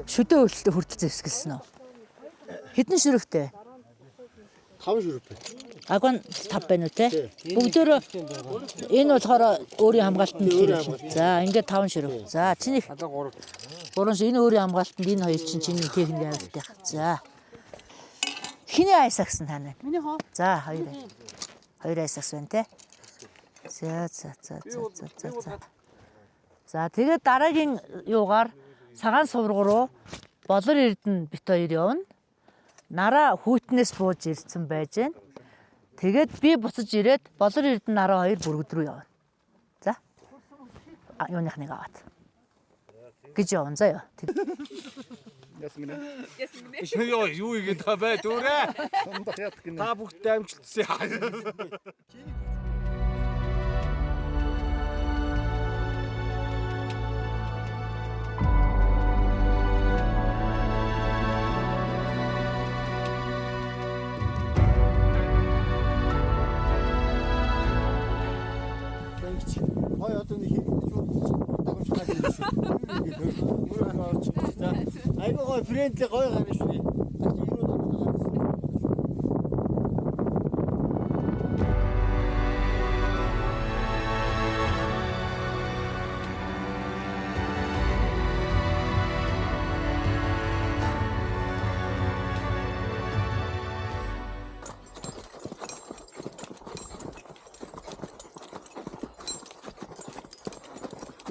Шөдөө хөлтөд хүртэл зэвсгэлсэн үү? Хэдэн шүрвтэй? 5 шүрвтэй. Агон 5 байна уу те? Бүгдөө энэ болохоор өөрийн хамгаалтанд хэрэглэн. За ингээд 5 шүрв. За чиний 3 энэ өөрийн хамгаалтанд энэ хоёр чиний техник авилттай. За. Хиний айсагс нь тань. Миний хоо. За хоёр. Хоёр айсагс байна те. За. За тэгээд дараагийн юугаар цагаан сувраг руу болор эрдэнэ бит хоёр явна. Нараа хүүтнээс бууж ирсэн байж гэн. Тэгээд би буцаж ирээд болор эрдэнэ нараа хоёр бүргэд рүү явна. За. Юуных нэг аваад. Гэж явна заяа. Ясмина. Яа юу игээд та бай дүүрээ. Сондох яадаг гинэ. Та бүгд амжилтсан. Хой одоо нэг дагамжлаад ирсэн шүү. Мөрөөр орч. За айгүй гой френдли гой гарна шүү.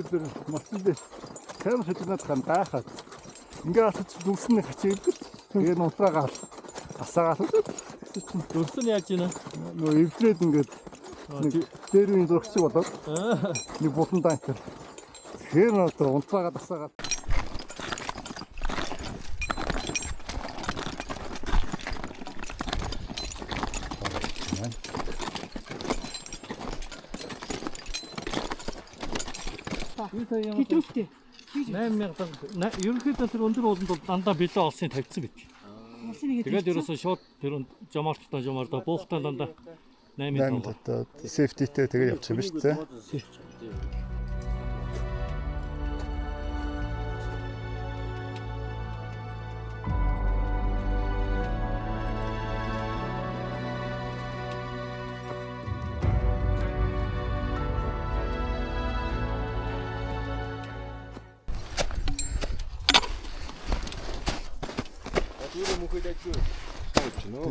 Тэр мостод камер хэдэнэт хандахад ингээ алхаж дүрсэн хачиг тэгээ нутраагаал асаагаал Дөрсөн яаж ийна? нөө эвдрээд ингээд дээр үн зургч болоод нэг булан танкер тэгэхээр одоо унтраагаад асаагаал Хэдвүртэй. 8000 ерөнхийдөө тэр өндөр ууланд бол дандаа билээ олсон тавьчихсан бит. Тэгээд ерөөсөө шууд тэр жомартаа буухтаа дандаа 8000 одоо сефтитэй тэгээ явчих юм шүү дээ.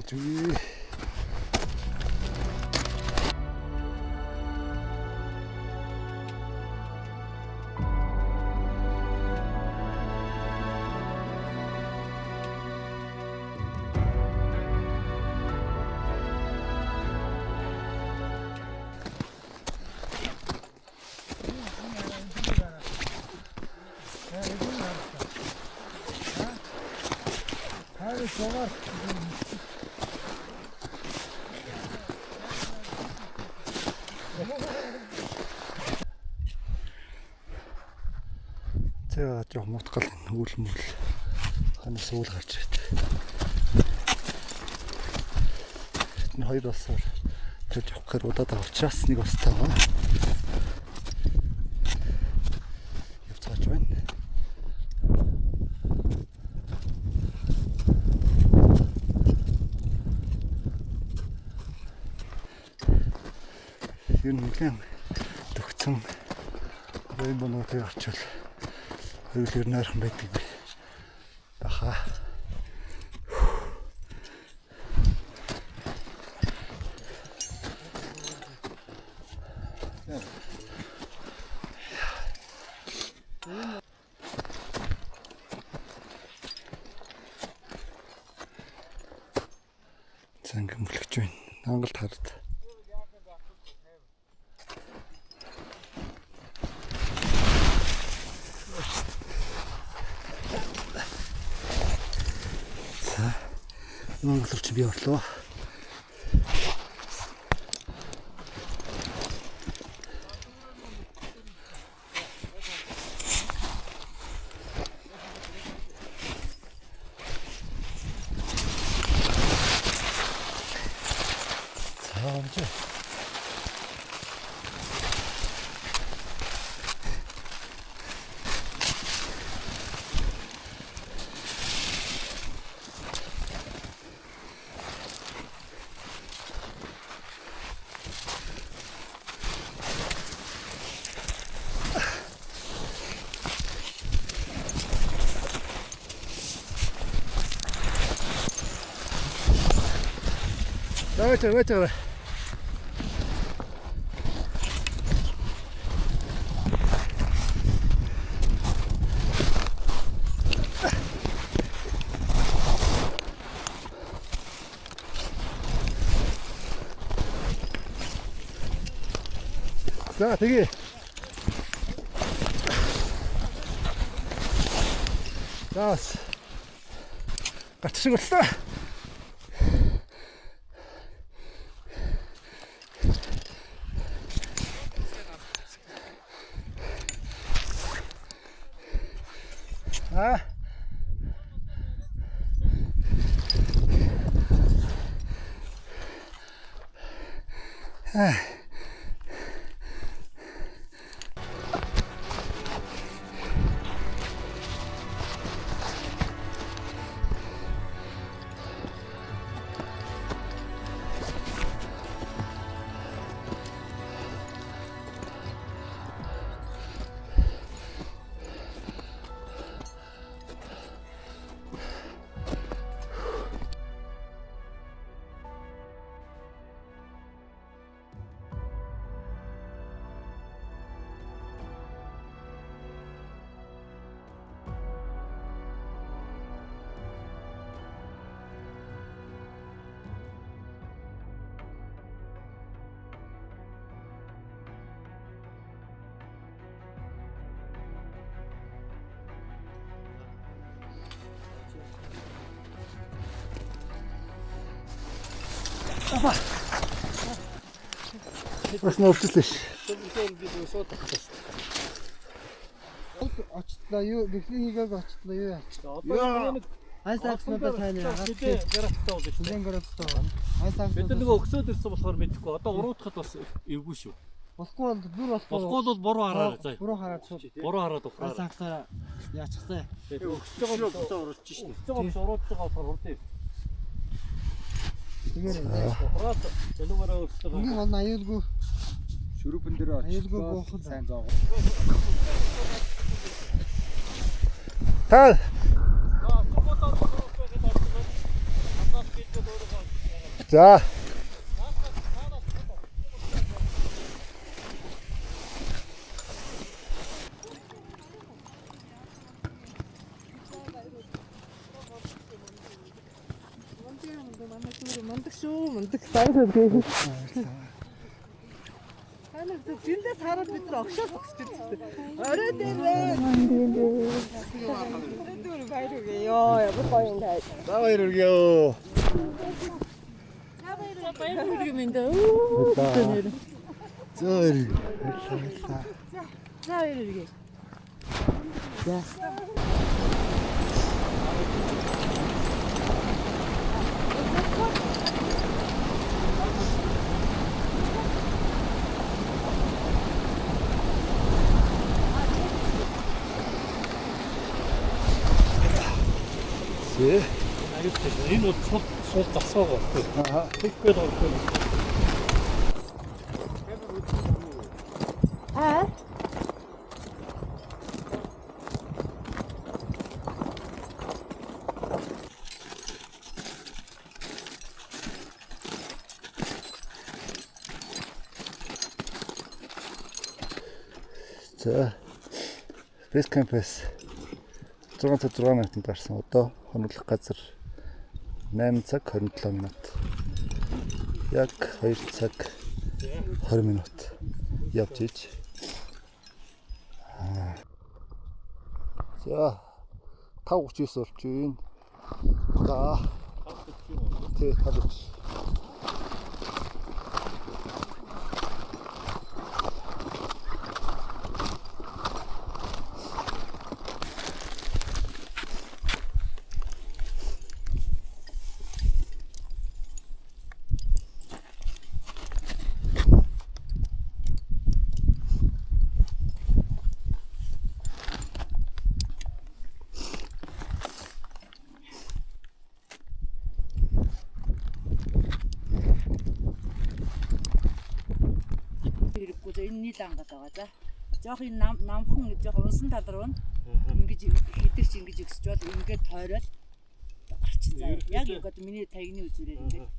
Тэгвэл за жоох мутгал үүлмэл ханаас үл гарч ирээд. Энэ хоёр басаар тэр жоох гэр удаад авчраас нэг бас тааваа. Явцгааж байна. Юу нэгэн төгцөн баймбонуудыг очил хөвлөр нойрхон байдаг баха. Цанг мөлгөж байна. Монголд хард. Монголч би орлоо. За байж. За тэгээ. Заас. Гацшиг боллоо. Бас нөвчлөш. Очлоо юу бэхлийн хийгээг очлоо юу яа. Одоо Хайсагснуудаа сайн яагаад гарахтай болно шүү. нэгэн гэрэлтэй байна. Хайсагснууд Бид нар нөгөө өгсөөд ирсэн болохоор мэдэхгүй. Одоо уруудахад бас эвгүй шүү. болохгүй бол бүр Болохгүй бол буруу хараа заа. буруу хараад шууд Буруу хараад ухраа. хайсагсаа яачихсан. Өгсөж байгаа бол уралж шít. Өгсөж байгаа бол уралж байгаа болохоор урдээ. Тэгээд Ухраад зэлүүгээрээ өгсөж байгаа. ингийн он аюулгүй Шүрүүпэн дээр аюулгүй очиж гоохол сайн зоог. Та за. мундаг шүү мундаг сайн гээ. Ханаа зиндэс хараад бид нар огшоо зогсож байсан. Орой дээр вэ. Орой баяр үгээ ёо ямар гоё юм даа. За баяр үргөө. Баяр хүргэе минь дөө. За баяр. За баяр хүргэе. Зэ. Энэ бол сул засаагаа. Аа. Тэггээд орсон. За. Base Camp-с 6 минутанд гарсан. Одоо хоноглох газар 8 цаг 27 минут. Яг 2 цаг 20 минут явж иж. За 5:39 болж байна. За. Тэ тавч. Энэ нийлэн ангаад байгаа за. Жоох энэ намхан жоох унсан тал руу ингэж хідэрч ингэж өсч бол ингээд тойроод гарчин заа. Яг ингээд миний тагны үзүүрээр ингээд.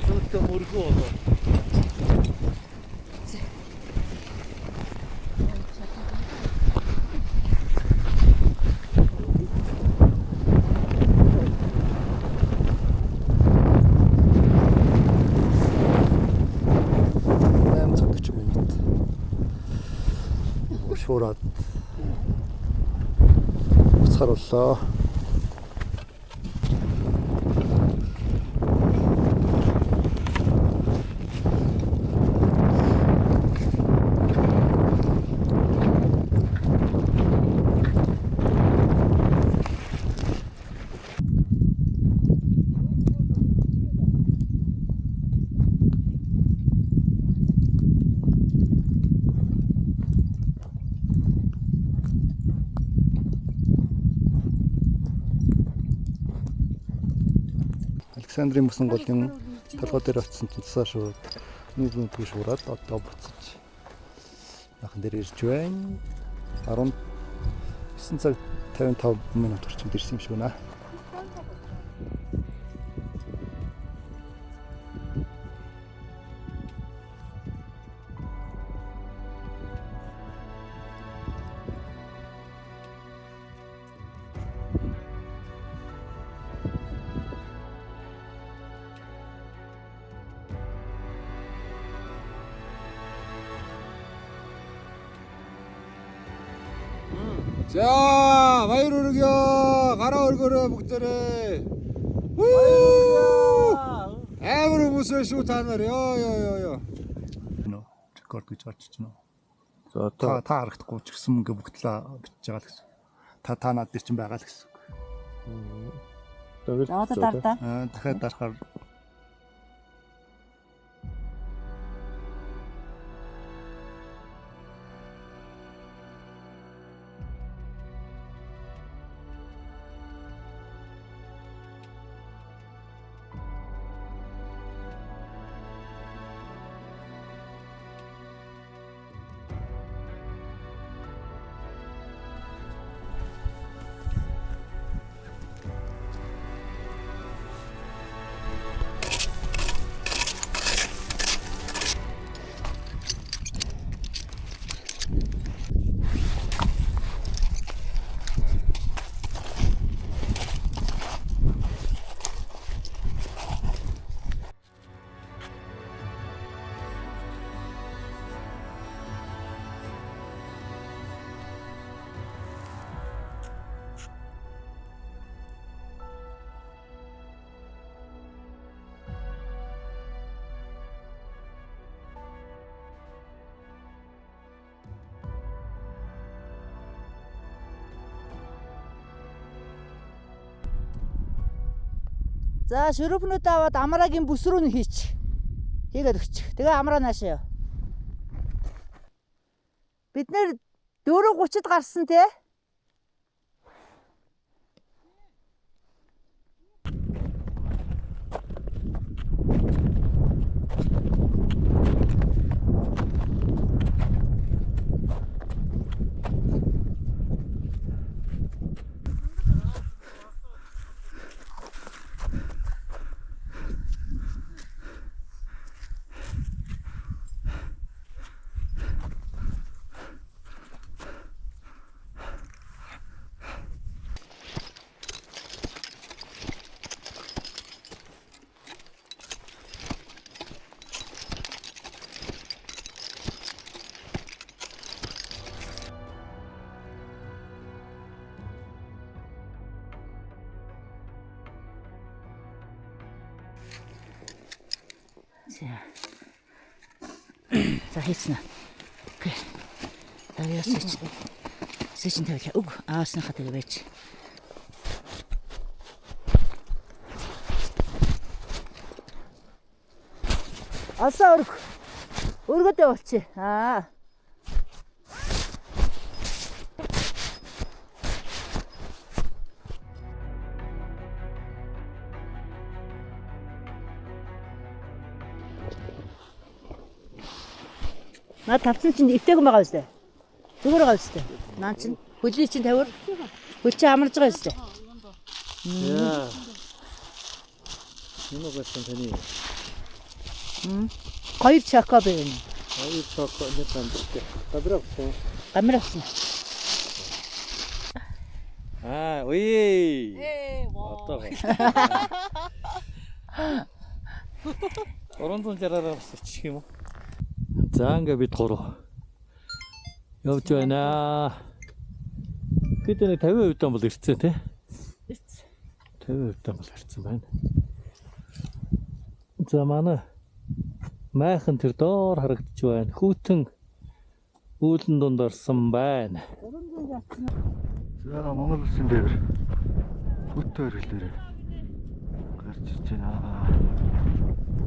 Tutto murgoso. цаг 40 минут. Шуураад уцаарууллаа. Александрийн мөсөн голын толгой дээр очсон цэцээ шууд нүгэн түүш ураад одоо буцаж яхан дээр ирж байна. 19 цаг 55 минут орчимд ирсэн юм шүү наа. 자, 마이로 오르겨 가라 얼거려 목들에. 아무로 무슨 쇼타너요, 요요요. Нөө рекорд гэж очиж байна. За та харагдахгүй ч гэсэн ингээ бүгдлээ бичиж байгаа л гэсэн. Та наад дээр чинь байгаа л гэсэн. За одоо дардаа. Дахиад дарахаар За шүрүүпнүүд аваад амраагийн бүс рүү нь хийгээд өгчих. Тэгээ амраа наашаа. Бид нэр 4:30-д гарсан те. За хийцнэ. Окей. За ясч. 세신 тавих. Уг аасныхаа тэгээ байж. Асаа өрг. Өргөдөө болчих. 나 тавцсан чинь эвтэйгэн байгаа үстэй. Зүгээр байгаа үстэй. Наа чинь хөлий чинь тавир. Хөл чи амарж байгаа үстэй. Яа. Энэ угаасан таны. Хоёр чака байна. Аюу чоко нэг амттай. Гадрагсан. Камер авсан. Ой. Одоо. Оронзон жараараа басчих юм уу? За ингээ бид гурав явж байна. Бид нэг 50% дан бол ирцэн тий. 50% дан бол ирцэн байна. За манай майхан тэр доор харагдаж байна. Хүүтэн үүлэн дунд орсон байна. За Монгол улсын дээр хөтөр хэлээр гарч ирж байна.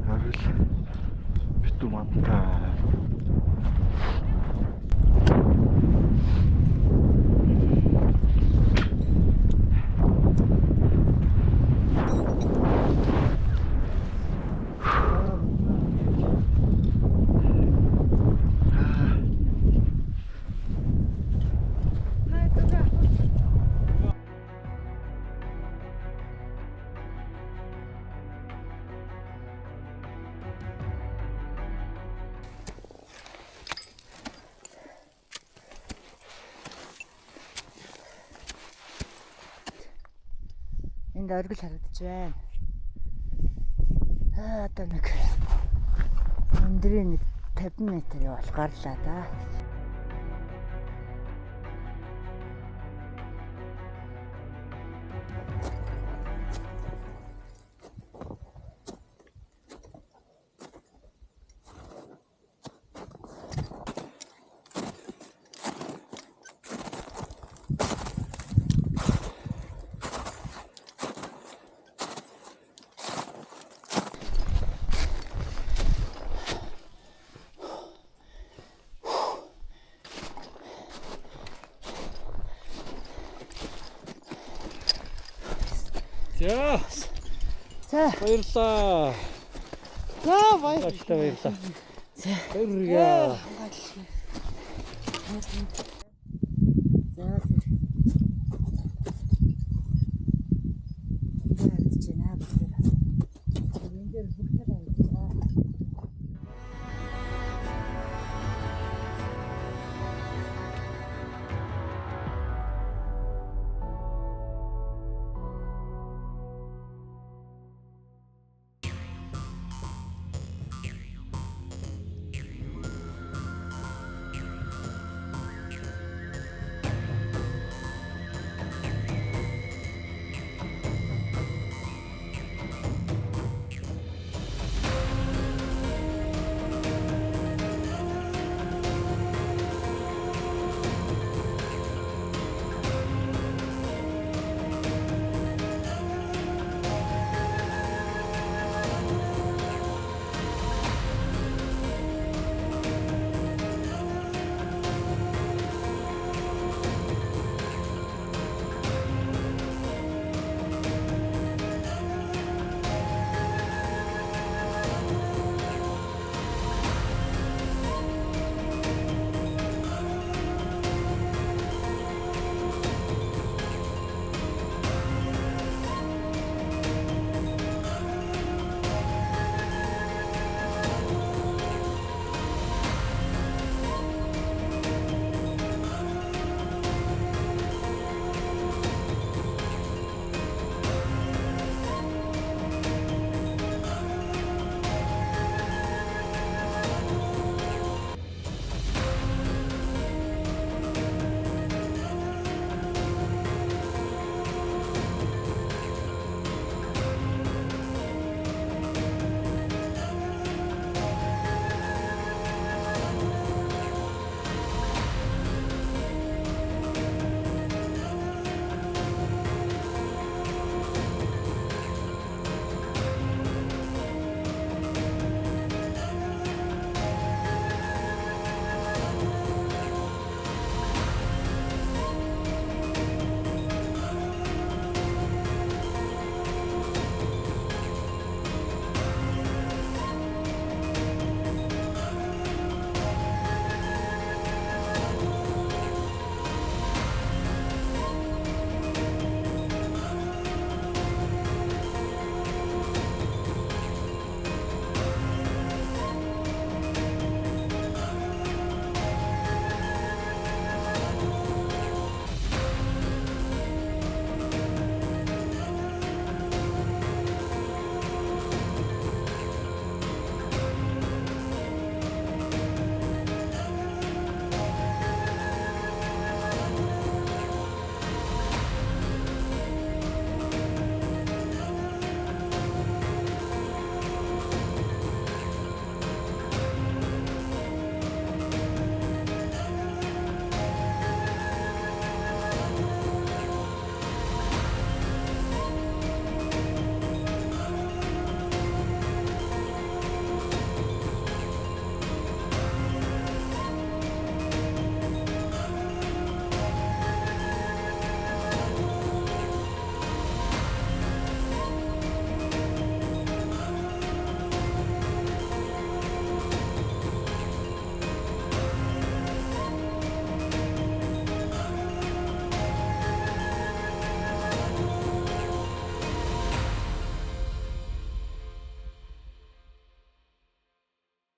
Харил битүү мантай. Энд оргил харагдаж байна. Одоо нэг өндрийн 50 м явал гарлаа да. За баярлалаа. За баяр. Баярлалаа. Баярлалаа.